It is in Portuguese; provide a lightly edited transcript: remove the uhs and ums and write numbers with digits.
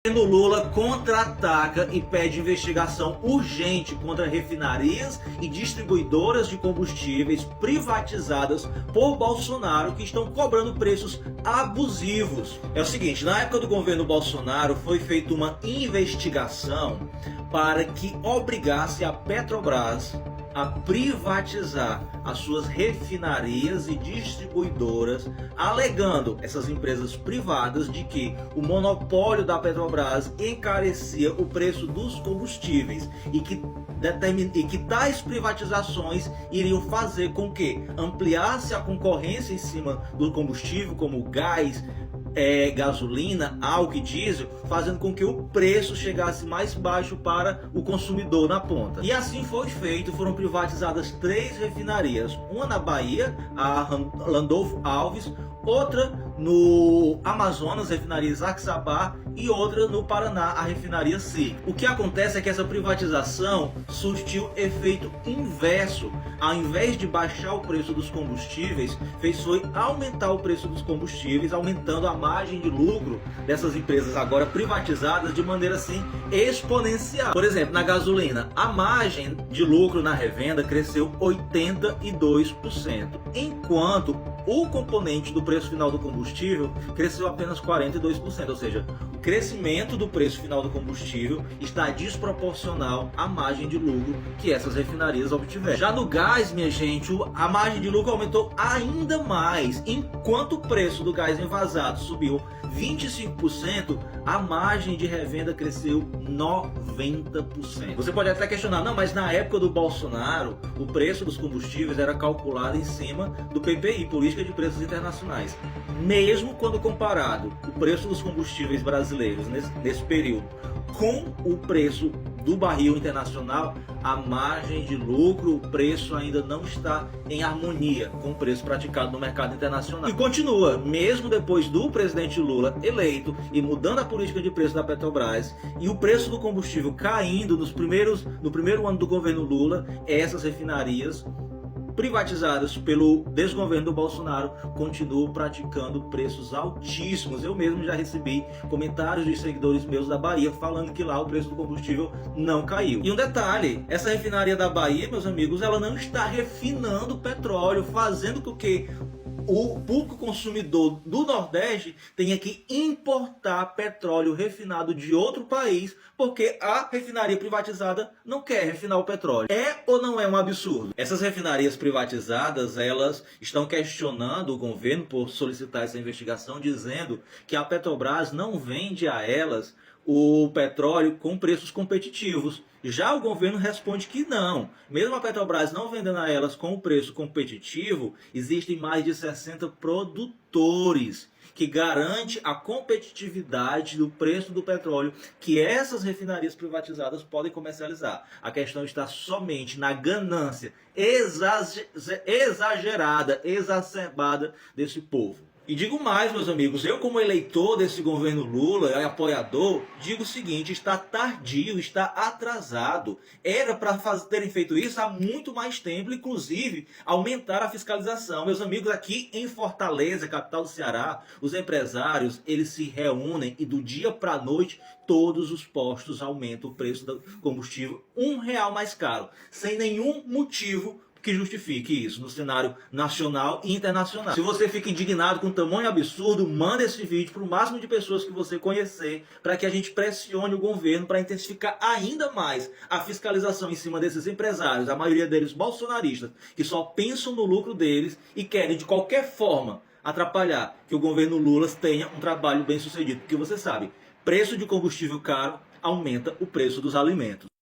O governo Lula contra-ataca e pede investigação urgente contra refinarias e distribuidoras de combustíveis privatizadas por Bolsonaro que estão cobrando preços abusivos. É o seguinte, na época do governo Bolsonaro foi feita uma investigação para que obrigasse a Petrobras a privatizar as suas refinarias e distribuidoras, alegando essas empresas privadas de que o monopólio da Petrobras encarecia o preço dos combustíveis e que tais privatizações iriam fazer com que ampliasse a concorrência em cima do combustível, como gás, gasolina, álcool e diesel, fazendo com que o preço chegasse mais baixo para o consumidor na ponta. E assim foi feito, foram privatizadas 3 refinarias, uma na Bahia, a Randolfo Alves, outra no Amazonas, refinaria Saxará, e outra no Paraná, a refinaria C. O que acontece é que essa privatização surtiu efeito inverso. Ao invés de baixar o preço dos combustíveis, fez foi aumentar o preço dos combustíveis, aumentando a margem de lucro dessas empresas agora privatizadas de maneira assim exponencial. Por exemplo, na gasolina, a margem de lucro na revenda cresceu 82%, enquanto o componente do preço final do combustível cresceu apenas 42%, ou seja, o crescimento do preço final do combustível está desproporcional à margem de lucro que essas refinarias obtiveram. Já no gás, minha gente, a margem de lucro aumentou ainda mais. Enquanto o preço do gás envasado subiu 25%, a margem de revenda cresceu 90%. Você pode até questionar, não, mas na época do Bolsonaro, o preço dos combustíveis era calculado em cima do PPI, Política de Preços Internacionais. Mesmo quando comparado o preço dos combustíveis brasileiros nesse período com o preço do barril internacional, a margem de lucro, o preço ainda não está em harmonia com o preço praticado no mercado internacional. E continua, mesmo depois do presidente Lula eleito e mudando a política de preço da Petrobras e o preço do combustível caindo no primeiro ano do governo Lula, essas refinarias privatizadas pelo desgoverno do Bolsonaro continuam praticando preços altíssimos. Eu mesmo já recebi comentários de seguidores meus da Bahia falando que lá o preço do combustível não caiu. E um detalhe, essa refinaria da Bahia, meus amigos, ela não está refinando petróleo, fazendo com que o público consumidor do Nordeste tenha que importar petróleo refinado de outro país, porque a refinaria privatizada não quer refinar o petróleo. É ou não é um absurdo? Essas refinarias privatizadas, elas estão questionando o governo por solicitar essa investigação, dizendo que a Petrobras não vende a elas o petróleo com preços competitivos. Já o governo responde que não. Mesmo a Petrobras não vendendo a elas com o preço competitivo, existem mais de 60 produtores que garante a competitividade do preço do petróleo que essas refinarias privatizadas podem comercializar. A questão está somente na ganância exagerada, exacerbada desse povo. E digo mais, meus amigos, eu como eleitor desse governo Lula e apoiador, digo o seguinte, está tardio, está atrasado. Era para terem feito isso há muito mais tempo, inclusive aumentar a fiscalização. Meus amigos, aqui em Fortaleza, capital do Ceará, os empresários, eles se reúnem e do dia para a noite todos os postos aumentam o preço do combustível R$1 mais caro, sem nenhum motivo que justifique isso no cenário nacional e internacional. Se você fica indignado com tamanho absurdo, manda esse vídeo para o máximo de pessoas que você conhecer, para que a gente pressione o governo para intensificar ainda mais a fiscalização em cima desses empresários, a maioria deles bolsonaristas, que só pensam no lucro deles e querem de qualquer forma atrapalhar que o governo Lula tenha um trabalho bem sucedido. Porque você sabe, preço de combustível caro aumenta o preço dos alimentos.